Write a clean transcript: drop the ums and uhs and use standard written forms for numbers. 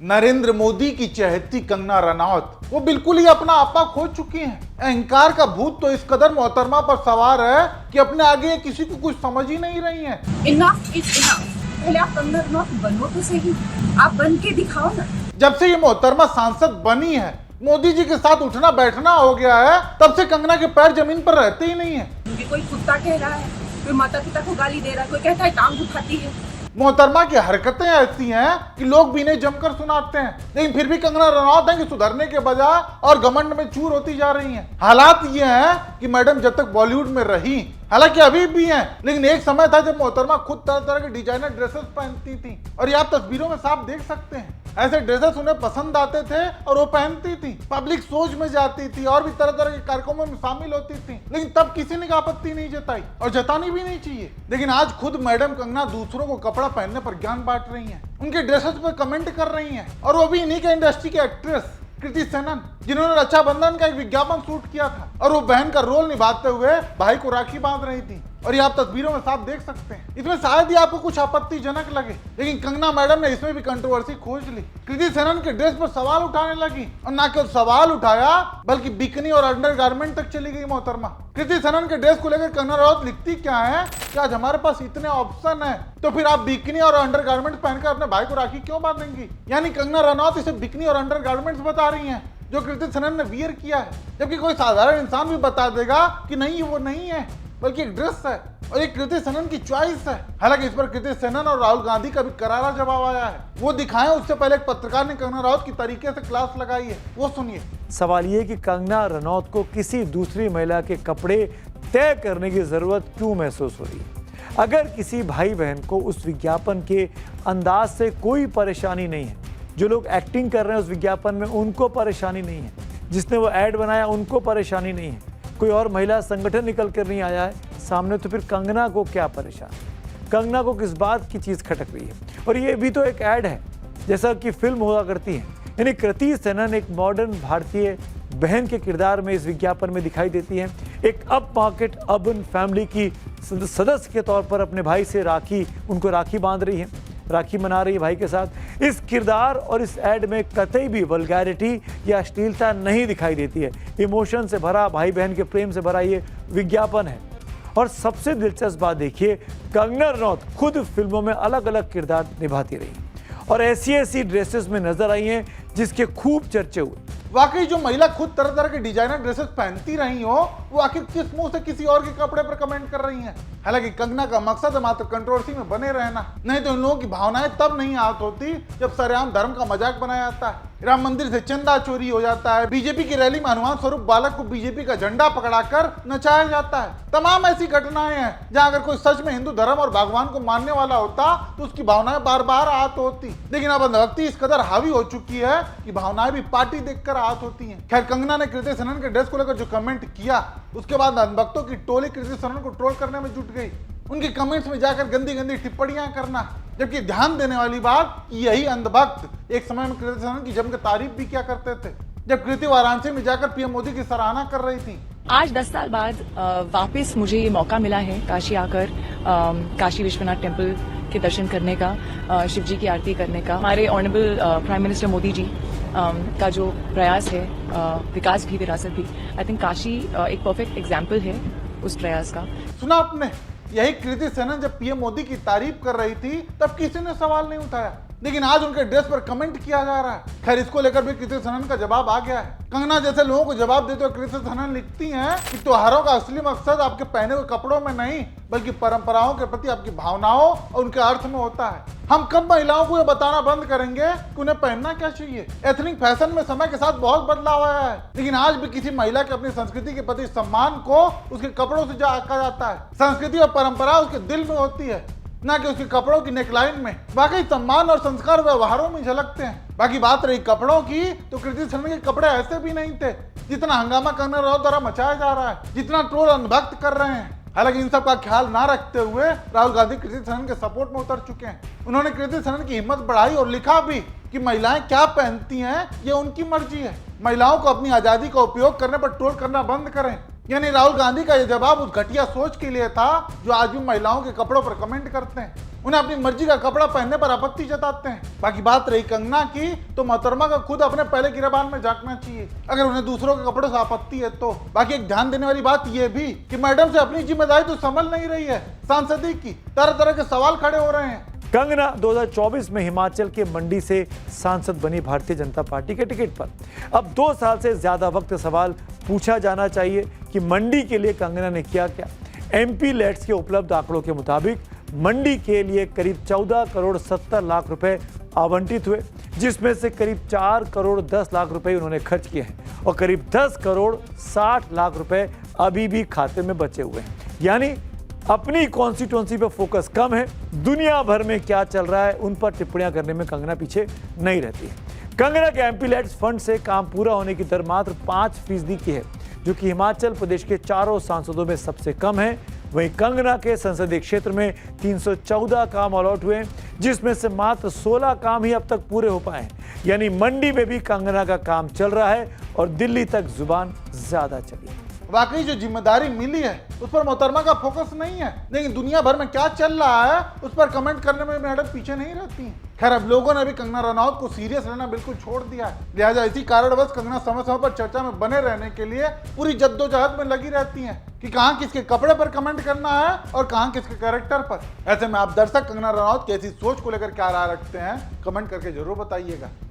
नरेंद्र मोदी की चहेती कंगना रनौत वो बिल्कुल ही अपना आपा खो चुकी हैं। अहंकार का भूत तो इस कदर मोहतरमा पर सवार है कि अपने आगे किसी को कुछ समझ ही नहीं रही है। Enough is enough. पहले आप कंगना रनौत बनो तो सही, आप बन के दिखाओ ना। जब से ये मोहतरमा सांसद बनी है, मोदी जी के साथ उठना बैठना हो गया है, तब से कंगना के पैर जमीन पर रहते ही नहीं है। कोई कुत्ता कह रहा है, कोई माता पिता को गाली दे रहा है, कोई कहता है टांग उठाती है। मोहतरमा की हरकतें ऐसी हैं कि लोग भी इन्हें जमकर सुनाते हैं, लेकिन फिर भी कंगना रनौत है कि सुधरने के बजाय और घमंड में चूर होती जा रही हैं। हालात ये हैं कि मैडम जब तक बॉलीवुड में रही, हालांकि अभी भी हैं, लेकिन एक समय था जब मोहतरमा खुद तरह तरह के डिजाइनर ड्रेसेस पहनती थी और ये आप तस्वीरों में साफ देख सकते हैं। ऐसे ड्रेसेस उन्हें पसंद आते थे और वो पहनती थी, पब्लिक सोच में जाती थी और भी तरह तरह के कार्यक्रमों में शामिल होती थी, लेकिन तब किसी ने आपत्ति नहीं जताई और जतानी भी नहीं चाहिए। लेकिन आज खुद मैडम कंगना दूसरों को कपड़ा पहनने पर ज्ञान बांट रही हैं, उनके ड्रेसेस पर कमेंट कर रही हैं, और वो भी इन्हीं के इंडस्ट्री के एक्ट्रेस कृति सेनन, जिन्होंने रक्षाबंधन का एक विज्ञापन शूट किया था और वो बहन का रोल निभाते हुए भाई को राखी बांध रही थी, और ये आप तस्वीरों में साफ देख सकते हैं। इसमें शायद ही आपको कुछ आपत्तिजनक लगे, लेकिन कंगना मैडम ने इसमें भी कंट्रोवर्सी खोज ली। कृति सेनन के ड्रेस पर सवाल उठाने लगी और ना केवल सवाल उठाया बल्कि बिकनी और अंडरगारमेंट तक चली गई मोहतरमा। कृति सेनन के ड्रेस को लेकर कंगना रनौत लिखती क्या है कि आज हमारे पास इतने ऑप्शन है, तो फिर आप बिकनी और अंडरगारमेंट्स पहनकर अपने भाई को राखी क्यों बांधेंगी। यानी कंगना रनौत इसे बिकनी और अंडरगारमेंट्स बता रही हैं जो कृति सेनन ने वियर किया है, जबकि कोई साधारण इंसान भी बता देगा कि नहीं वो नहीं है बल्कि एक ड्रेस है और ये कृति सेनन की चॉइस है। हालांकि इस पर कृति सेनन और राहुल गांधी का भी करारा जवाब आया है, वो दिखाएं। उससे पहले एक पत्रकार ने कंगना रनौत की तरीके से क्लास लगाई है, वो सुनिए। सवाल ये कि कंगना रनौत को किसी दूसरी महिला के कपड़े तय करने की जरूरत क्यों महसूस हो रही है। अगर किसी भाई बहन को उस विज्ञापन के अंदाज से कोई परेशानी नहीं है, जो लोग एक्टिंग कर रहे हैं उस विज्ञापन में उनको परेशानी नहीं है, जिसने वो ऐड बनाया उनको परेशानी नहीं है, कोई और महिला संगठन निकल कर नहीं आया है सामने, तो फिर कंगना को क्या परेशान, कंगना को किस बात की चीज़ खटक रही है। और ये भी तो एक ऐड है जैसा कि फिल्म हुआ करती है, यानी कृति सेनन एक मॉडर्न भारतीय बहन के किरदार में इस विज्ञापन में दिखाई देती हैं, एक अप मार्केट अर्बन फैमिली की सदस्य के तौर पर अपने भाई से उनको राखी बांध रही है, राखी मना रही है भाई के साथ। इस किरदार और इस ऐड में कतई भी वल्गैरिटी या अश्लीलता नहीं दिखाई देती है, इमोशन से भरा, भाई बहन के प्रेम से भरा ये विज्ञापन है। और सबसे दिलचस्प बात देखिए, कंगना रनौत खुद फिल्मों में अलग अलग किरदार निभाती रही और ऐसी ड्रेसेस में नजर आई हैं जिसके खूब चर्चे हुए। वाकई जो महिला खुद तरह तरह के डिजाइनर ड्रेसेस पहनती रही हो, वो आखिर किस मुंह से किसी और के कपड़े पर कमेंट कर रही हैं। हालांकि कंगना का मकसद है मात्र कंट्रोवर्सी में बने रहना, नहीं तो इन लोगों की भावनाएं तब नहीं आहत होती जब सरेआम धर्म का मजाक बनाया जाता है, राम मंदिर से चंदा चोरी हो जाता है, बीजेपी की रैली में हनुमान स्वरूप बालक को बीजेपी का झंडा पकड़ाकर नचाया जाता है। तमाम ऐसी घटनाएं हैं जहां अगर कोई सच में हिंदू धर्म और भगवान को मानने वाला होता तो उसकी भावनाएं बार बार आहत होती, लेकिन अब अंधभक्ति इस कदर हावी हो चुकी है कि भावनाएं भी पार्टी देखकर आहत होती हैं। खैर, कंगना ने कृति सेनन के ड्रेस को लेकर जो कमेंट किया, उसके बाद अंधभक्तों की टोली कृति सेनन को ट्रोल करने में जुट गई, उनके कमेंट्स में जाकर गंदी गंदी टिप्पणियां करना। जबकि ध्यान देने वाली बात कि यही अंधभक्त एक समय में कृति सेनन की जमकर तारीफ भी किया करते थे, जब कृति वाराणसी में जाकर पीएम मोदी की सराहना कर रही थी। आज 10 साल बाद वापस मुझे ये मौका मिला है काशी आकर काशी विश्वनाथ टेम्पल के दर्शन करने का, शिव जी की आरती करने का। हमारे honourable prime minister Modi ji का जो प्रयास है, विकास भी विरासत भी, आई थिंक काशी एक परफेक्ट एग्जाम्पल है उस प्रयास का। सुना आपने, यही कृति सेनन जब पीएम मोदी की तारीफ कर रही थी तब किसी ने सवाल नहीं उठाया, लेकिन आज उनके ड्रेस पर कमेंट किया जा रहा है। खैर, इसको लेकर भी कृति सेनन का जवाब आ गया है। कंगना जैसे लोगों को जवाब देते हुए कृति सेनन लिखती हैं कि त्योहारों का असली मकसद आपके पहने हुए कपड़ों में नहीं बल्कि परंपराओं के प्रति आपकी भावनाओं और उनके अर्थ में होता है। हम कब महिलाओं को यह बताना बंद करेंगे कि उन्हें पहनना क्या चाहिए। एथनिक फैशन में समय के साथ बहुत बदलाव आया है, लेकिन आज भी किसी महिला के अपनी संस्कृति के प्रति सम्मान को उसके कपड़ों से आंका जाता है। संस्कृति और परंपरा उसके दिल में होती है, ना कि उसके कपड़ों की नेकलाइन में। वाकई सम्मान और संस्कार व्यवहारों में झलकते हैं। बाकी बात रही कपड़ों की, तो कृति सेनन के कपड़े ऐसे भी नहीं थे जितना हंगामा कंगना रनौत द्वारा मचाया जा रहा है, जितना ट्रोल अंधभक्त कर रहे हैं। हालांकि इन सब का ख्याल ना रखते हुए राहुल गांधी कृति सेनन के सपोर्ट में उतर चुके हैं। उन्होंने कृति सेनन की हिम्मत बढ़ाई और लिखा भी कि महिलाएं क्या पहनती हैं ये उनकी मर्जी है, महिलाओं को अपनी आजादी का उपयोग करने पर ट्रोल करना बंद करें। यानी राहुल गांधी का यह जवाब उस घटिया सोच के लिए था जो आज भी महिलाओं के कपड़ों पर कमेंट करते हैं। उन्हें अपनी मर्जी का कपड़ा पहनने पर आपत्ति जताते हैं। बाकी बात रही कंगना की, तो मोहतरमा का खुद अपने पहले गिरबान में झांकना चाहिए अगर उन्हें दूसरों के कपड़ों से आपत्ति है तो। बाकी एक ध्यान देने वाली बात यह भी कि मैडम से अपनी जिम्मेदारी तो संभल नहीं रही है, सांसदी की तरह तरह के सवाल खड़े हो रहे हैं। कंगना 2024 में हिमाचल के मंडी से सांसद बनी भारतीय जनता पार्टी के टिकट पर। अब 2 साल से ज्यादा वक्त सवाल पूछा जाना चाहिए कि मंडी के लिए कंगना ने किया क्या। एमपी लेट्स के उपलब्ध आंकड़ों के मुताबिक मंडी के लिए करीब 14 करोड़ 70 लाख रुपए आवंटित हुए, जिसमें से करीब 4 करोड़ 10 लाख रुपए उन्होंने खर्च किए हैं और करीब 10 करोड़ 60 लाख रुपए अभी भी खाते में बचे हुए हैं। यानी अपनी कॉन्स्टिट्यूंसी पर फोकस कम है, दुनिया भर में क्या चल रहा है उन पर टिप्पणियां करने में कंगना पीछे नहीं रहती है। कंगना के एमपी लेट्स फंड से काम पूरा होने की दर मात्र 5% की है, जो कि हिमाचल प्रदेश के चारों सांसदों में सबसे कम है। वहीं कंगना के संसदीय क्षेत्र में 314 काम अलॉट हुए, जिसमें से मात्र 16 काम ही अब तक पूरे हो पाए हैं। यानी मंडी में भी कंगना का काम चल रहा है और दिल्ली तक जुबान ज्यादा चली है। वाकई जो जिम्मेदारी मिली है उस पर मोहतरमा का फोकस नहीं है, लेकिन दुनिया भर में क्या चल रहा है उस पर कमेंट करने में मैडम पीछे नहीं रहती हैं। खैर, अब लोगों ने भी कंगना रनौत को सीरियस लेना बिल्कुल छोड़ दिया है, लिहाजा इसी कारणवश कंगना समय समय पर चर्चा में बने रहने के लिए पूरी जद्दोजहद में लगी रहती हैं कि कहां किसके कपड़े पर कमेंट करना है और कहां किसके कैरेक्टर पर। ऐसे में आप दर्शक कंगना रनौत की ऐसी सोच को लेकर क्या राय रखते हैं, कमेंट करके जरूर बताइएगा।